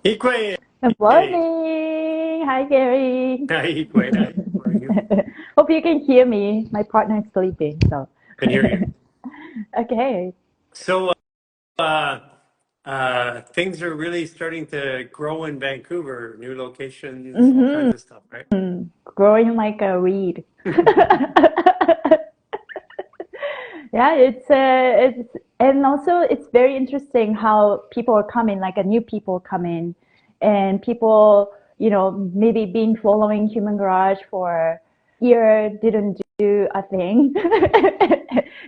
Ikwe, Good hey. morning. Hi, Gary. Hi, Ikwe. Hi. How are you? Hope you can hear me. My partner is sleeping, so Can hear you. okay. So, uh, things are really starting to grow in Vancouver, new locations, all hmm kinds of stuff, right? Growing like a weed. Yeah, it's and also it's very interesting how people are coming, like a new people come in, and people, maybe been following Human Garage for a year, didn't do a thing,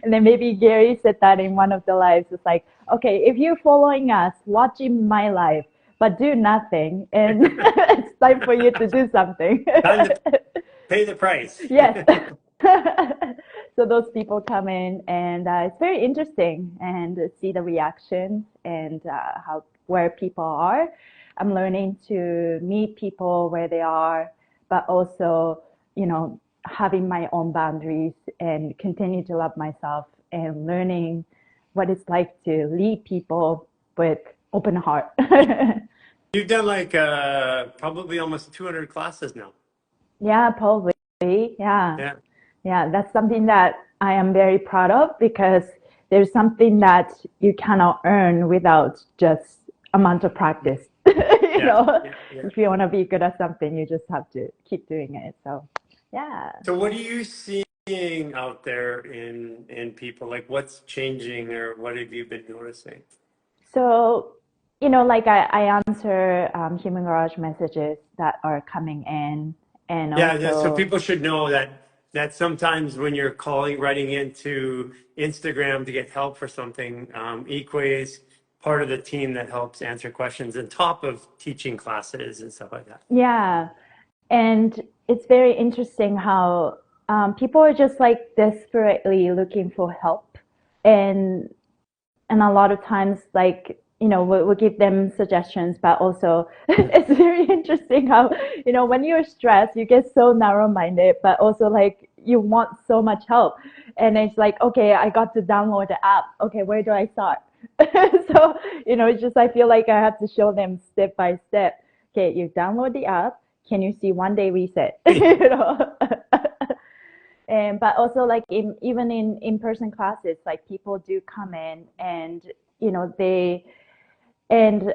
and then maybe Gary said that in one of the lives. It's like, okay, if you're following us, watching my life, but do nothing, and it's time for you to do something. Time to pay the price. Yes. So those people come in, and it's very interesting and see the reactions and how where people are. I'm learning to meet people where they are, but also, having my own boundaries and continue to love myself and learning what it's like to lead people with open heart. You've done like probably almost 200 classes now. Yeah, probably. Yeah. Yeah. Yeah, that's something that I am very proud of because there's something that you cannot earn without just amount of practice. Yeah. Yeah. Yeah. If you want to be good at something, you just have to keep doing it. So, yeah. So what are you seeing out there in people? Like what's changing or what have you been noticing? So, like I answer Human Garage messages that are coming in, and So also, people should know that sometimes when you're calling, writing into Instagram to get help for something, Equa is part of the team that helps answer questions on top of teaching classes and stuff like that. yeah. And it's very interesting how people are just like desperately looking for help. And a lot of times, like, we'll give them suggestions, but also it's very interesting how, when you're stressed, you get so narrow-minded, but also like you want so much help. And it's like, okay, I got to download the app. Okay, where do I start? So, it's just, I feel like I have to show them step by step. Okay, you download the app. Can you see 1 day reset? And but also like even in in-person classes, like people do come in and they and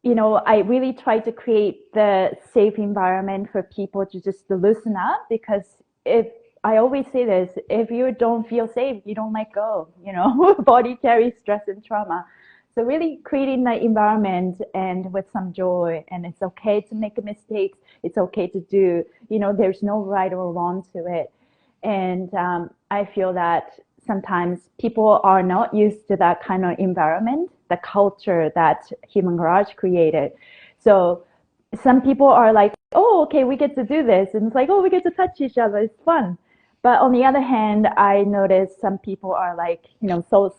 I really try to create the safe environment for people to just to loosen up because if I always say this, if you don't feel safe, you don't let go. Body carries stress and trauma. So really creating that environment and with some joy, and it's okay to make mistakes. It's okay to do. There's no right or wrong to it. And I feel that sometimes people are not used to that kind of environment, the culture that Human Garage created. So some people are like, oh, okay, we get to do this. And it's like, oh, we get to touch each other. It's fun. But on the other hand, I notice some people are like, so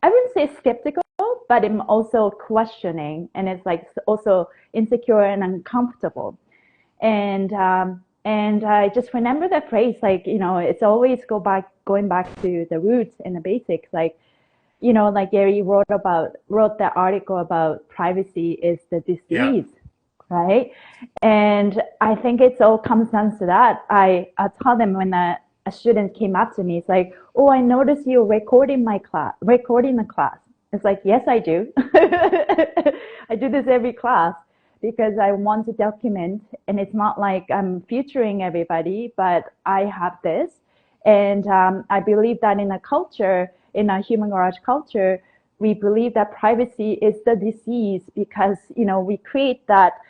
I wouldn't say skeptical, but I'm also questioning. And it's like also insecure and uncomfortable. And I just remember that phrase, like, it's always going back to the roots and the basics. Like, like Gary wrote that article about privacy is the Yeah. disease, right? And I think it's all comes down to that. I tell them when a student came up to me, it's like, oh, I noticed you recording the class. It's like, yes, I do. I do this every class because I want to document, and it's not like I'm featuring everybody, but I have this. And I believe that in a culture, in a Human Garage culture, we believe that privacy is the disease because, we create that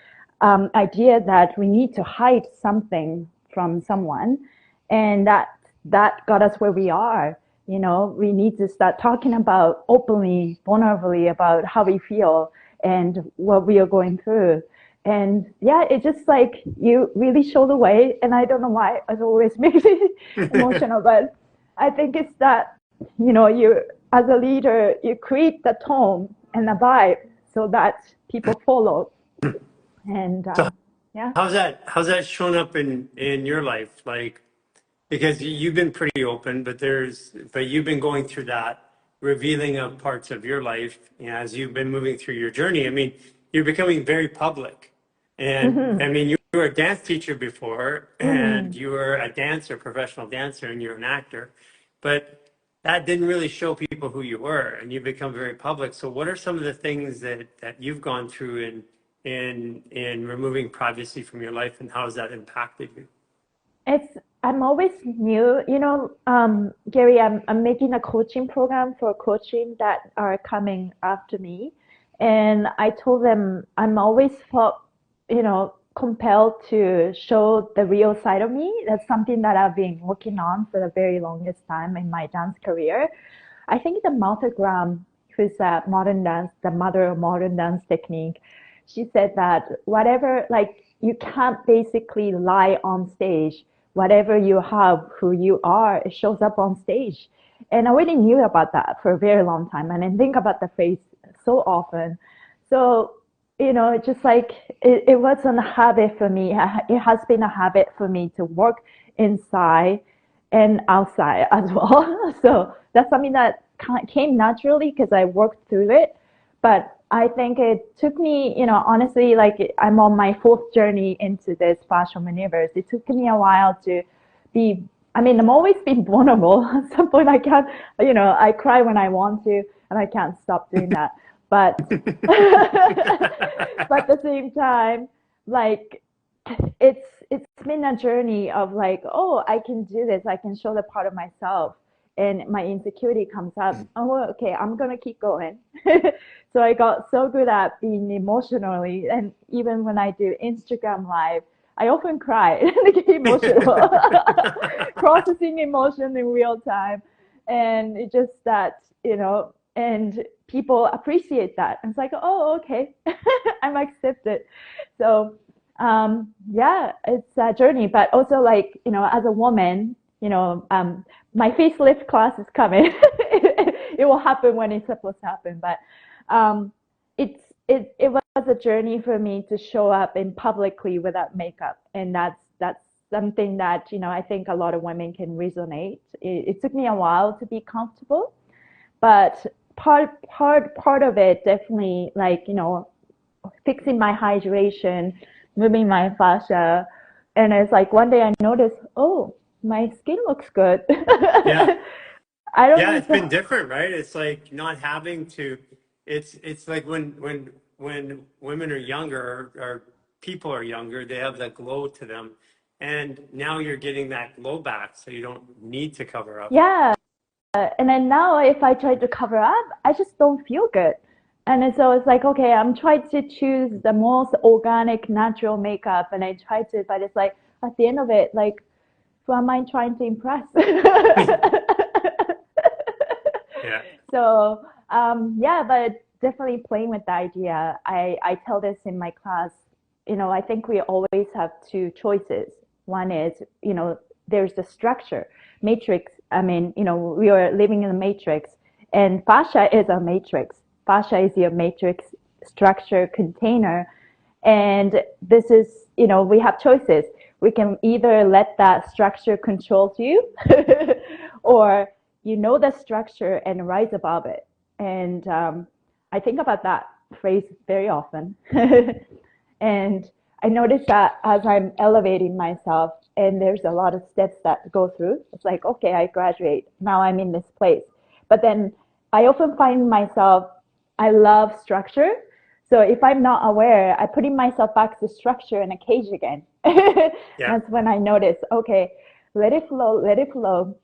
idea that we need to hide something from someone. And that got us where we are. We need to start talking about openly, vulnerably about how we feel and what we are going through. And yeah, it's just like you really show the way. And I don't know why it always makes me emotional, but I think it's that, you as a leader, you create the tone and the vibe so that people follow. And So yeah. how's that shown up in your life? Like because you've been pretty open, but you've been going through that revealing of parts of your life, as you've been moving through your journey. I mean, you're becoming very public. And I Mm-hmm. mean, you were a dance teacher before, and Mm-hmm. you were a dancer, professional dancer, and you're an actor, but that didn't really show people who you were, and you become very public. So what are some of the things that you've gone through in removing privacy from your life, and how has that impacted you? It's I'm always new, Gary. I'm making a coaching program for coaching that are coming after me, and I told them I'm always felt, compelled to show the real side of me. That's something that I've been working on for the very longest time in my dance career. I think the Martha Graham, who's a modern dance, the mother of modern dance technique, she said that whatever, like, you can't basically lie on stage. Whatever you have, who you are, it shows up on stage. And I already knew about that for a very long time. And I think about the phrase so often. So, it's just like it wasn't a habit for me. It has been a habit for me to work inside and outside as well. So that's something that came naturally because I worked through it. But I think it took me, honestly, like I'm on my fourth journey into this fashion maneuvers. It took me a while to be, I mean, I'm always been vulnerable. At some point I can't, I cry when I want to and I can't stop doing that. But, but at the same time, like it's been a journey of like, oh, I can do this. I can show the part of myself, and my insecurity comes up. Oh, okay, I'm gonna keep going. So I got so good at being emotionally, and even when I do Instagram live, I often cry and get emotional, processing emotion in real time, and it just that and people appreciate that. It's like, oh, okay, I'm accepted. So yeah, it's a journey, but also like, as a woman, my facelift class is coming. It will happen when it's supposed to happen, but um, it was a journey for me to show up in publicly without makeup, and that's something that I think a lot of women can resonate. It took me a while to be comfortable, but part of it definitely, like, fixing my hydration, moving my fascia. And it's like one day I noticed, oh, my skin looks good. Yeah. I don't Yeah, need it's been to. different, right? It's like not having to. It's like when women are younger, or people are younger, they have that glow to them, and now you're getting that glow back, so you don't need to cover up. Yeah. And then now if I try to cover up, I just don't feel good. And then so it's like, okay, I'm trying to choose the most organic, natural makeup, and I try to, but it's like at the end of it, like, who am I trying to impress? Yeah. So yeah, but definitely playing with the idea. I tell this in my class. I think we always have two choices. One is, there's the structure, matrix. I mean, we are living in a matrix, and fascia is a matrix. Fascia is your matrix structure container, and this is, we have choices. We can either let that structure control you, or the structure and rise above it. And I think about that phrase very often. And I notice that as I'm elevating myself, and there's a lot of steps that go through, it's like, okay, I graduate. Now I'm in this place. But then I often find myself, I love structure. So if I'm not aware, I'm putting myself back to structure in a cage again. Yeah. That's when I notice, okay, let it flow, let it flow.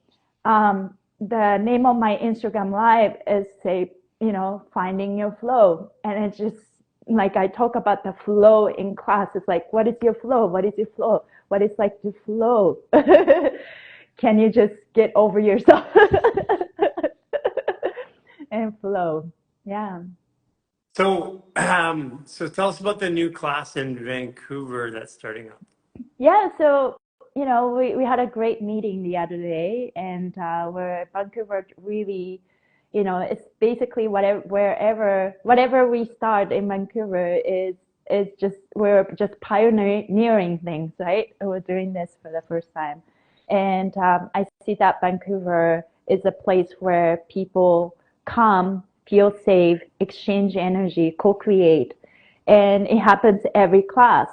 The name of my Instagram live is, say, finding your flow. And it's just like I talk about the flow in class. It's like, what is your flow? What is your flow? What is like to flow? Can you just get over yourself and flow? Yeah. So tell us about the new class in Vancouver that's starting up. Yeah, so we had a great meeting the other day, and where Vancouver really, it's basically whatever we start in Vancouver is just, we're just pioneering things, right? We're doing this for the first time, and I see that Vancouver is a place where people come, feel safe, exchange energy, co-create. and it happens every class.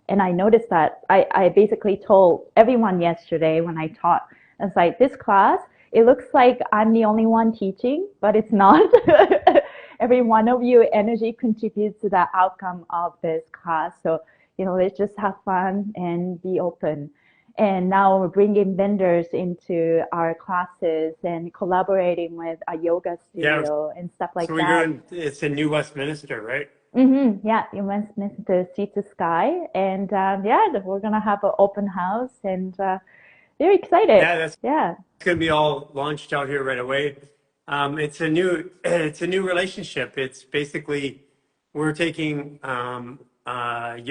And I noticed that I basically told everyone yesterday when I taught, it's like this class, it looks like I'm the only one teaching, but it's not. Every one of you energy contributes to the outcome of this class. So, let's just have fun and be open. And now we're bringing vendors into our classes and collaborating with a yoga Yeah. studio and stuff like So that. it's in New Westminster, right? Yeah, in Westminster, Sea to Sky. And yeah, we're going to have an open house and very excited. Yeah, that's Yeah. going to be all launched out here right away. It's a new relationship. It's basically we're taking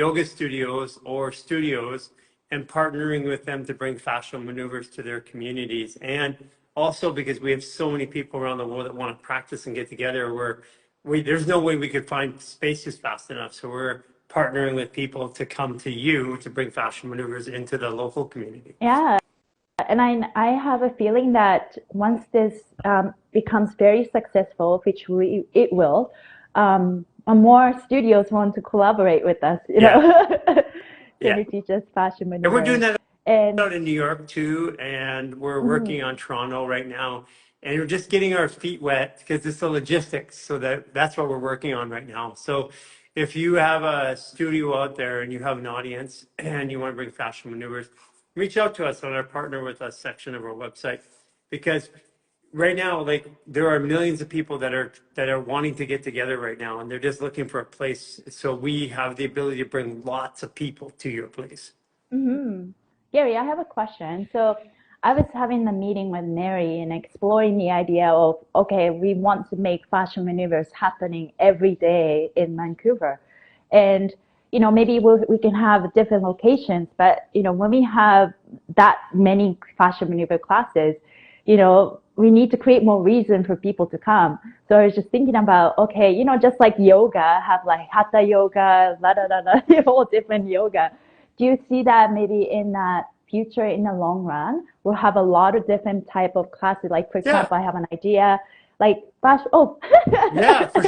yoga studios or studios and partnering with them to bring fascial maneuvers to their communities. And also because we have so many people around the world that want to practice and get together, there's no way we could find spaces fast enough. So we're partnering with people to come to you to bring fascial maneuvers into the local community. Yeah. And I have a feeling that once this becomes very successful, which it will, more studios want to collaborate with us, Yeah. to teach us fashion And we're doing maneuvers. that And out in New York too, and we're working on Toronto right now, and we're just getting our feet wet because it's the logistics. So that's what we're working on right now. So if you have a studio out there and you have an audience and you want to bring fashion maneuvers, reach out to us on our partner with us section of our website, because right now, like there are millions of people that are wanting to get together right now, and they're just looking for a place. So we have the ability to bring lots of people to your place. Gary, I have a question. So I was having a meeting with Mary and exploring the idea of, okay, we want to make fashion maneuvers happening every day in Vancouver. And, maybe we can have different locations, but, when we have that many fashion maneuver classes, we need to create more reason for people to come. So I was just thinking about, okay, just like yoga, have like hatha yoga, la da da da, all different yoga. Do you see that maybe in the future, in the long run, we'll have a lot of different type of classes? Like, for Yeah. example, I have an idea, like, Yeah, for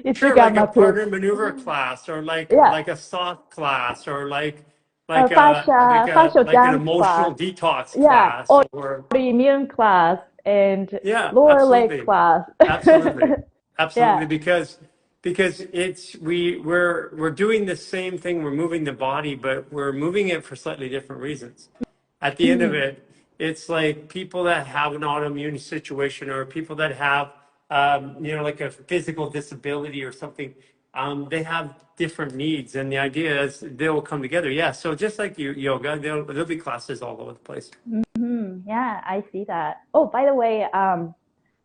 it's sure. Like a partner maneuver class, or Yeah, like a soft class, or a fascia like an dance class. emotional detox Yeah, class, or or immune class and yeah, lower leg absolutely, class. absolutely, absolutely. Yeah. Because we're doing the same thing. We're moving the body, but we're moving it for slightly different reasons. At the end of it, it's like people that have an autoimmune situation, or people that have like a physical disability or something. They have different needs, and the idea is they will come together. Yeah. So just like yoga, there'll be classes all over the place. Yeah, I see that. Oh, by the way,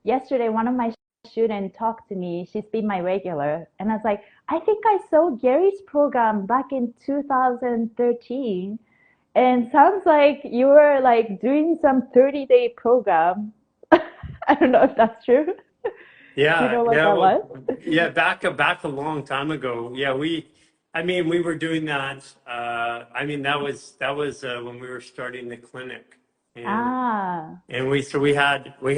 yesterday one of my students talked to me. She's been my regular, and I was like, I think I saw Gary's program back in 2013, and sounds like you were like doing some 30-day program. I don't know if that's true. Do you Yeah, know what yeah, that well, was? yeah, back a long time ago. Yeah, I mean, we were doing that. I mean, that was when we were starting the clinic, and Ah, we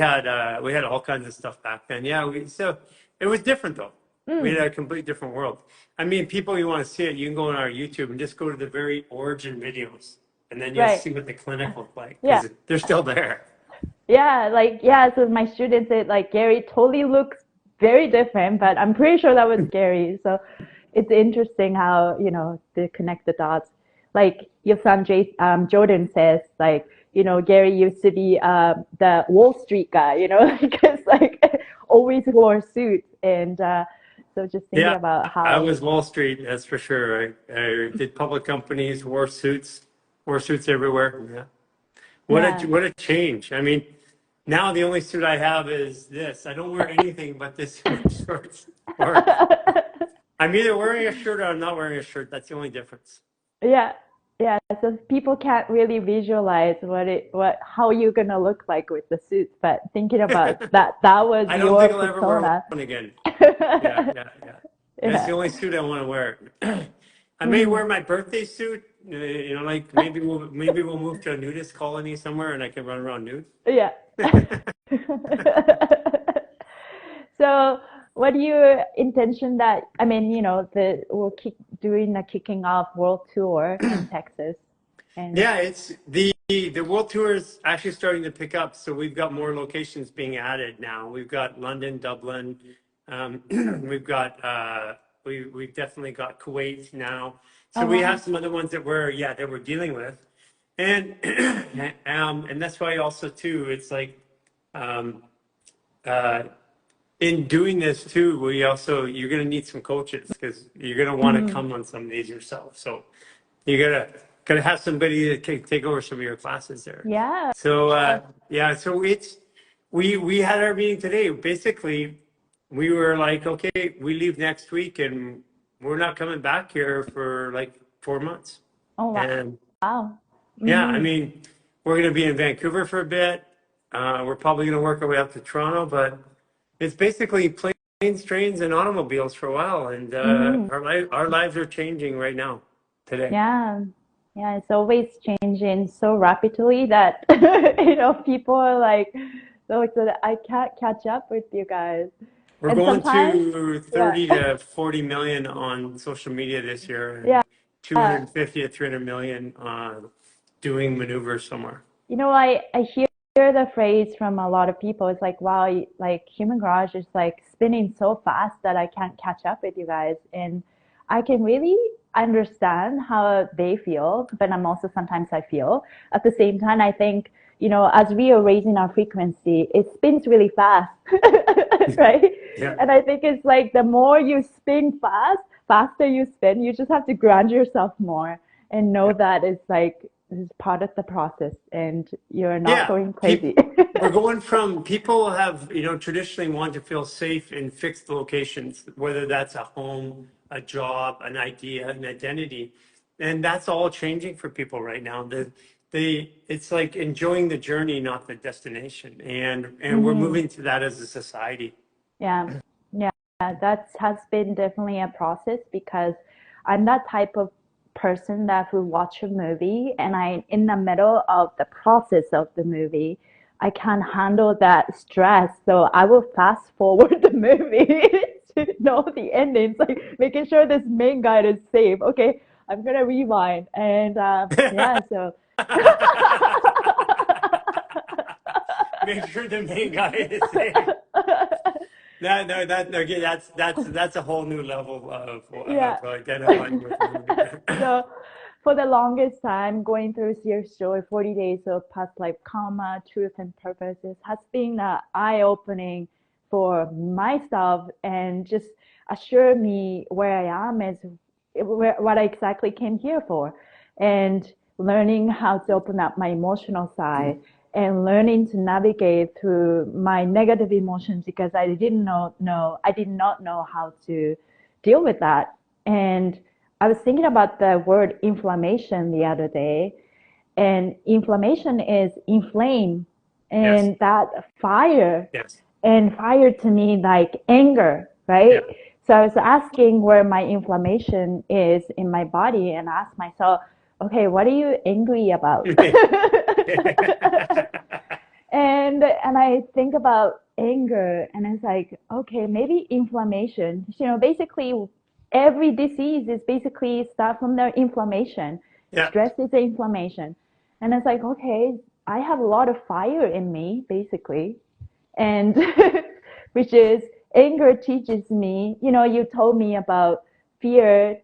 had all kinds of stuff back then. Yeah, so it was different though. We had a complete different world. I mean, people, you want to see it, you can go on our YouTube and just go to the very origin videos, and then you'll right. see what the clinic looked like Yeah. because they're still there. Yeah, so my students said like Gary totally looks very different, but I'm pretty sure that was Gary. So it's interesting how, they connect the dots. Like your son Jordan says, like, Gary used to be the Wall Street guy, because like always wore a suit. And so just thinking Yeah, about I how, was Wall Street, that's for sure. I did public companies, wore suits everywhere. Yeah. yeah. What a change. I mean, now the only suit I have is this. I don't wear anything but this shorts. Or I'm either wearing a shirt or I'm not wearing a shirt. That's the only difference. Yeah, yeah. So people can't really visualize how you're gonna look like with the suits, but thinking about that, that was I don't your think I'll ever wear persona. one again. Yeah, yeah, yeah. That's the Yeah. only suit I want to wear. I may wear my birthday suit. Like maybe we'll move to a nudist colony somewhere and I can run around nude. Yeah. So What your intention that, I mean, doing the kicking off world tour in Texas. And Yeah, it's the world tour is actually starting to pick up. So we've got more locations being added now. We've got London, Dublin. Um, we've got we've definitely got Kuwait now. So oh we have wow. some other ones that we're dealing with, and and that's why also too it's like um, uh, in doing this too, we also you're gonna need some coaches because you're gonna want to Mm, come on some of these yourself. So you gotta have somebody to take over some of your classes there. yeah. So yeah, so it's we had our meeting today. Basically, we were like, okay, we leave next week and we're not coming back here for like 4 months. Oh And wow. yeah, I Mm, mean, we're gonna be in Vancouver for a bit. We're probably gonna work our way up to Toronto, but it's basically planes, trains, and automobiles for a while. And mm, our lives are changing right now, today. yeah. Yeah, it's always changing so rapidly that people are like so excited. I can't catch up with you guys. We're And going sometimes, to yeah, 30 to 40 million on social media this year yeah. and 250 to 300 million doing maneuvers somewhere. I hear the phrase from a lot of people. It's like, wow, like Human Garage is like spinning so fast that I can't catch up with you guys. And I can really understand how they feel, but I'm also sometimes I feel. At the same time, I think, as we are raising our frequency, it spins really fast, right? Yeah. And I think it's like the more you spin faster you spin, you just have to ground yourself more and know that it's like this is part of the process and you're not Yeah. going crazy. We're going from people have, traditionally want to feel safe in fixed locations, whether that's a home, a job, an idea, an identity. And that's all changing for people right now. It's like enjoying the journey, not the destination. And we're Hmm. moving to that as a society. Yeah. Yeah. That has been definitely a process because I'm that type of person that will watch a movie and I in the middle of the process of the movie, I can't handle that stress. So I will fast forward the movie to know the endings, like making sure this main guy is safe. Okay, I'm gonna rewind. And yeah, so Make sure the main guy is safe. No, no, okay, that's a whole new level yeah. of identifying with the movie. So for the longest time, going through Sears Joy, 40 Days of Past Life Karma, Truth and Purposes has been eye-opening for myself and just assure me where I am is what I exactly came here for. And learning how to open up my emotional side and learning to navigate through my negative emotions because I did not know how to deal with that. And I was thinking about the word inflammation the other day, and inflammation is inflame, Yes, and that fire, yes, and fire to me like anger, yeah. right? So I was asking where my inflammation is in my body, and asked myself, okay, what are you angry about? And I think about anger, and it's like, okay, maybe inflammation. Basically, every disease is basically start from the inflammation. Yeah, Stress is the inflammation, and it's like, okay, I have a lot of fire in me, basically, and which is anger teaches me. You told me about fear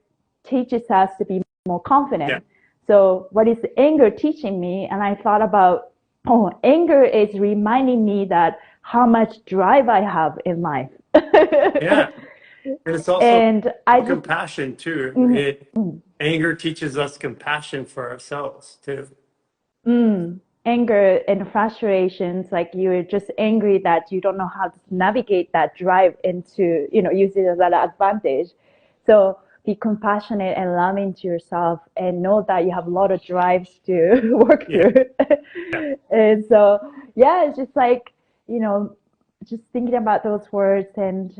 teaches us to be more yeah. confident. So what is anger teaching me? And I thought about, oh, anger is reminding me that how much drive I have in life. Yeah. And it's also And I just, compassion too. mm, It Anger teaches us compassion for ourselves too. anger and frustrations, like you're just angry that you don't know how to navigate that drive into, use it as an advantage. So be compassionate and loving to yourself and know that you have a lot of drives to work Yeah, through. yeah. And so, yeah, it's just like, you know, just thinking about those words and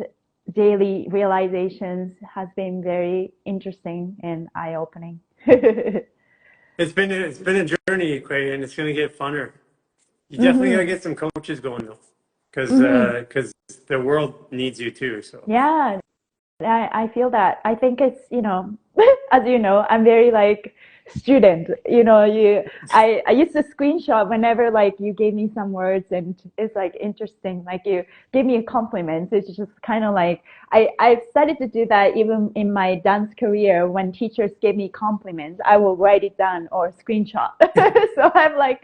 daily realizations has been very interesting and eye-opening. It's been a journey, Quay, and it's gonna get funner. You definitely gotta Hmm. get some coaches going though, because Hmm. the world needs you too. So Yeah, I feel that. I think it's, as you know, I'm very like student, I used to screenshot whenever like you gave me some words and it's like interesting, like you give me a compliment. It's just kind of like, I've started to do that even in my dance career. When teachers give me compliments, I will write it down or screenshot. So I'm like,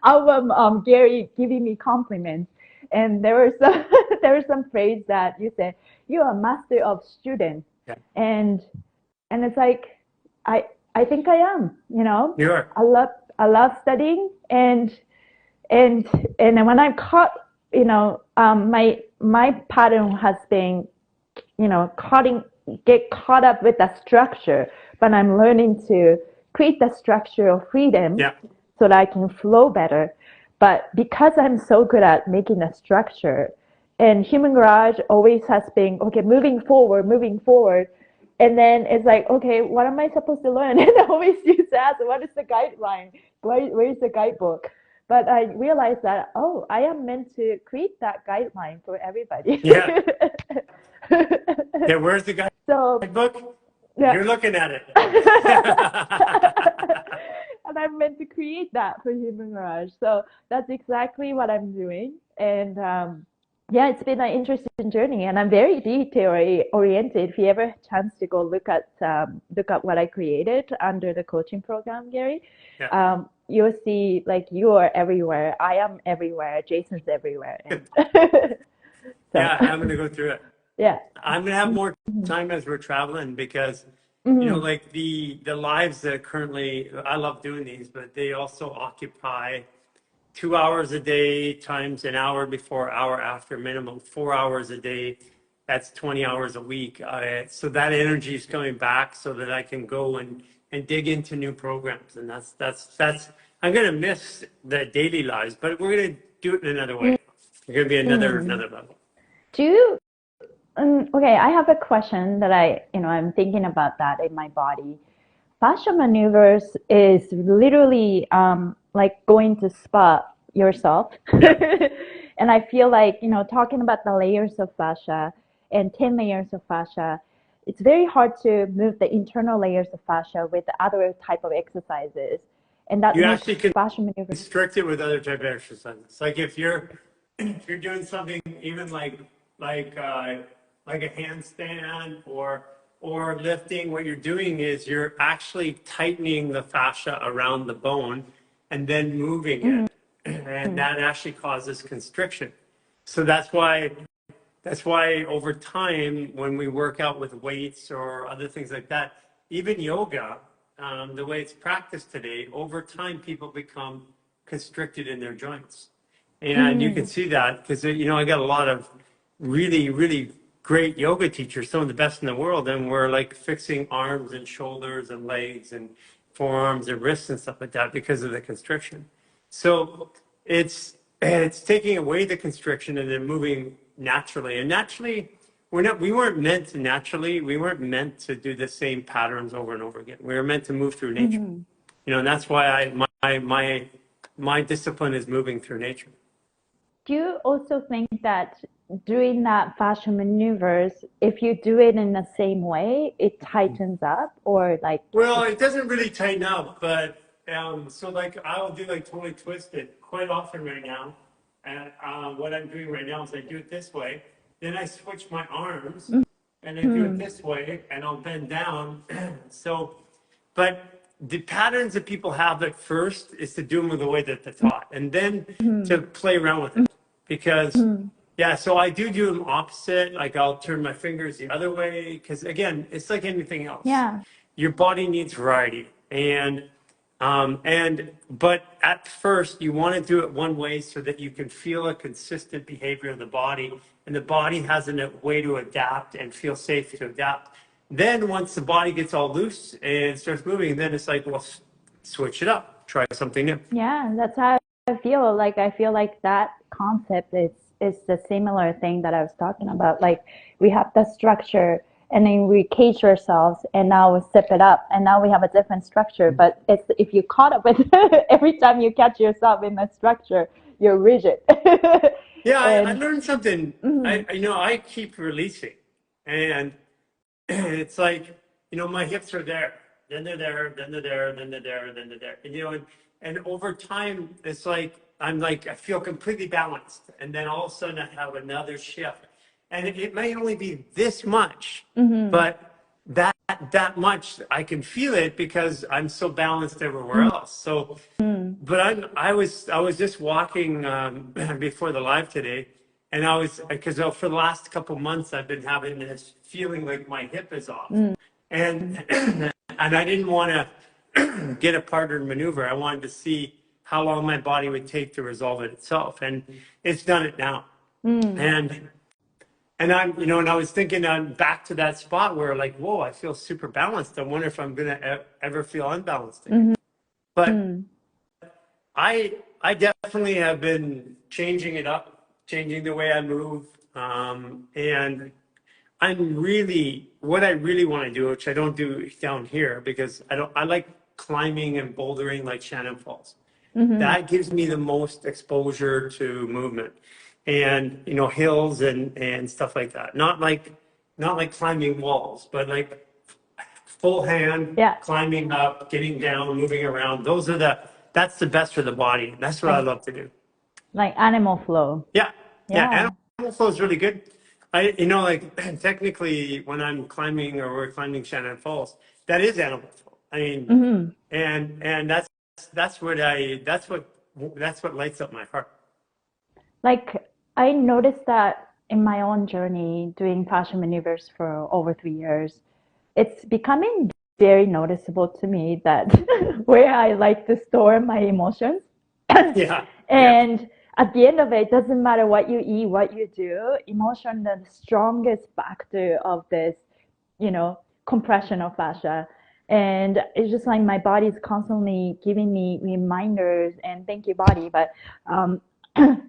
album, Gary giving me compliments. And there were some, there was some phrase that you said, you're a master of students. yeah, And it's like I I think I am, you are. I love studying, and and when I'm caught, my pattern has been, cutting get caught up with the structure, but I'm learning to create the structure of freedom Yeah, so that I can flow better. But because I'm so good at making a structure, and Human Garage always has been, okay, moving forward. And then it's like, okay, what am I supposed to learn? And I always used to ask, what is the guideline? Where's the guidebook? But I realized that, oh, I am meant to create that guideline for everybody. yeah, yeah. Where's the So, guidebook? yeah. You're looking at it. And I'm meant to create that for Human Garage. So that's exactly what I'm doing. And yeah, it's been an interesting journey, and I'm very detail oriented. If you ever have a chance to go look at what I created under the coaching program, Gary, Yeah. you'll see like you are everywhere. I am everywhere. Jason's everywhere. And so Yeah, I'm gonna go through it. yeah. I'm gonna have more time as we're traveling because Mhm. like the lives that currently I love doing these, but they also occupy 2 hours a day times an hour before, hour after, minimum 4 hours a day. That's 20 hours a week. So that energy is coming back so that I can go and dig into new programs. And that's I'm gonna miss the daily lives, but we're gonna do it in another way. It's gonna be another level. Do you okay, I have a question that I'm thinking about that in my body. Fascia maneuvers is literally like going to spot yourself. Yeah. And I feel like, talking about the layers of fascia and 10 layers of fascia, it's very hard to move the internal layers of fascia with other type of exercises. And that You makes actually can fascia maneuvers. constrict it with other type of exercises. Like if you're if you're doing something even like uh, like a handstand or lifting, what you're doing is you're actually tightening the fascia around the bone and then moving Mhm. it, and that actually causes constriction. So that's why over time, when we work out with weights or other things like that, even yoga, the way it's practiced today, over time, people become constricted in their joints. And you can Mhm. see that because, I got a lot of really, really great yoga teachers, some of the best in the world, and we're like fixing arms and shoulders and legs and forearms and wrists and stuff like that because of the constriction. So it's taking away the constriction and then moving naturally. And naturally, we weren't meant to do the same patterns over and over again. We were meant to move through nature. Mhm. And that's why my discipline is moving through nature. Do you also think that doing that fascia maneuvers, if you do it in the same way, it tightens up or like Well, it's it doesn't really tighten up, but so like I'll do like totally twisted quite often right now. And what I'm doing right now is I do it this way, then I switch my arms and I do it Mhm. this way, and I'll bend down. So, but the patterns that people have at first is to do them the way that they're taught, and then to Mhm. play around with it. Because, Mhm. yeah, so I do them opposite. Like I'll turn my fingers the other way, because again, it's like anything else. Yeah. Your body needs variety, but at first you want to do it one way so that you can feel a consistent behavior of the body, and the body has a way to adapt and feel safe to adapt. Then once the body gets all loose and starts moving, then it's like, well, switch it up, try something new. Yeah, that's how I feel. Like I feel like that concept is the similar thing that I was talking about. Like we have the structure and then we cage ourselves and now we step it up and now we have a different structure. But it's if you caught up with every time you catch yourself in the structure, you're rigid. Yeah, I And learned something. mhm, I keep releasing, and it's like, my hips are there, then they're there, then they're there, then they're there, then they're there. And over time, it's like, I feel completely balanced. And then all of a sudden I have another shift. And it may only be this much, mhm, but that that much I can feel it because I'm so balanced everywhere mhm, else. So, mhm, but I was just walking before the live today, and I was, because for the last couple months I've been having this feeling like my hip is off, mhm, and and I didn't want to get a partner maneuver. I wanted to see how long my body would take to resolve it itself, and it's done it now. mhm, And and I was thinking, I'm back to that spot where, like, whoa, I feel super balanced. I wonder if I'm gonna ever feel unbalanced again. mhm, But mhm. I definitely have been changing it up, changing the way I move, and what I really want to do, which I don't do down here because I like climbing and bouldering like Shannon Falls. Mhm. That gives me the most exposure to movement and, hills and stuff like that. Not like climbing walls, but like full hand, Yeah, climbing up, getting down, moving around. That's the best for the body. That's what I like love to do. like animal flow. Yeah, yeah. Yeah. Animal flow is really good. Like technically, when I'm climbing or we're climbing Shannon Falls, that is animal flow. I mean, Hmm. and that's what lights up my heart. Like I noticed that in my own journey doing fashion maneuvers for over 3 years, it's becoming very noticeable to me that where I like to store my emotions. Yeah, yeah. And at the end of it, doesn't matter what you eat, what you do, emotion the strongest factor of this, compression of fascia. And it's just like my body is constantly giving me reminders and thank you, body, but um,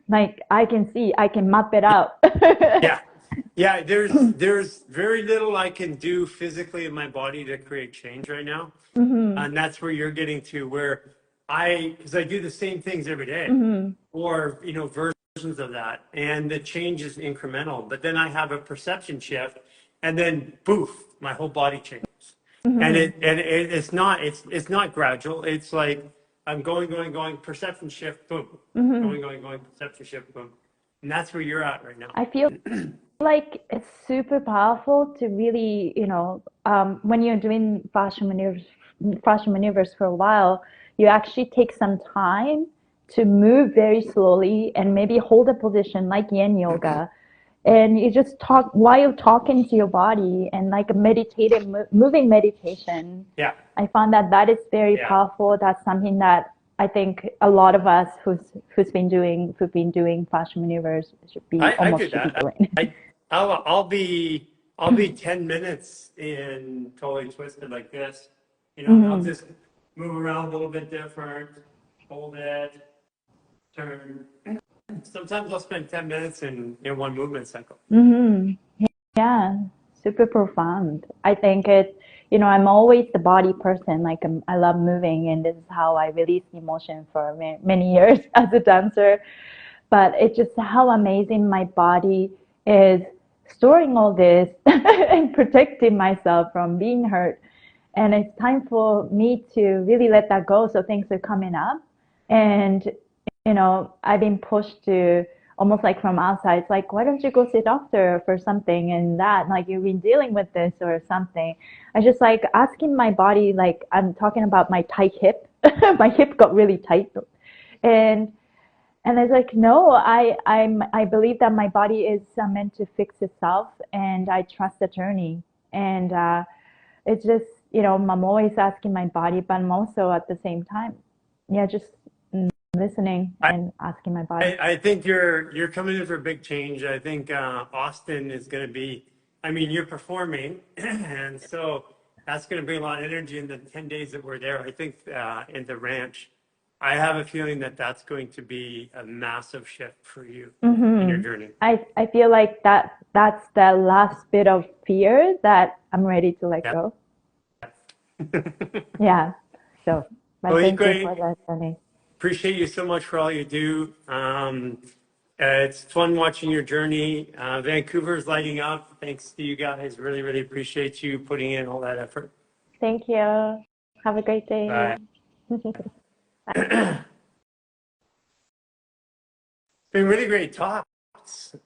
like I can see, I can map it out. Yeah. Yeah, there's very little I can do physically in my body to create change right now. Hmm. And that's where you're getting to, where because I do the same things every day, Hmm. or, versions of that. And the change is incremental, but then I have a perception shift, and then poof, my whole body changes. And Hmm. it's not gradual. It's like I'm going, perception shift, boom, Hmm. going, perception shift, boom. And that's where you're at right now. I feel like it's super powerful to really, when you're doing fashion maneuvers for a while, you actually take some time to move very slowly and maybe hold a position like yin yoga. And you just talk while you're talking to your body and like a meditative, moving meditation. Yeah, I found that that is very yeah. powerful. That's something that I think a lot of us who've been doing fashion maneuvers I do should be that. doing. I'll be 10 minutes in totally twisted like this. I'll Hmm. just move around a little bit different, hold it, turn. Sometimes I'll spend 10 minutes in one movement cycle. Hmm. Yeah, super profound. I think I'm always the body person. Like I love moving, and this is how I release emotion for many years as a dancer. But it's just how amazing my body is storing all this and protecting myself from being hurt. And it's time for me to really let that go. So things are coming up. And, I've been pushed to almost like from outside. It's like, why don't you go see a doctor for something and that? Like you've been dealing with this or something. I just like asking my body, like I'm talking about my tight hip. My hip got really tight. And and I was like, no, I believe that my body is meant to fix itself, and I trust the journey. And it's just, I'm always asking my body, but I'm also at the same time, yeah, just listening I, and asking my body. I think you're coming in for a big change. I think Austin is going to be. I mean, you're performing, and so that's going to bring a lot of energy in the 10 days that we're there. I think in the ranch, I have a feeling that that's going to be a massive shift for you in your Hmm. journey. I feel like that's the last bit of fear that I'm ready to let Yeah. go. Yeah. So, but Well, thank you equally, for that, Sunny. appreciate you so much for all you do. It's fun watching your journey. Vancouver's lighting up. Thanks to you guys. Really, really appreciate you putting in all that effort. Thank you. Have a great day. Bye. Been really great talks.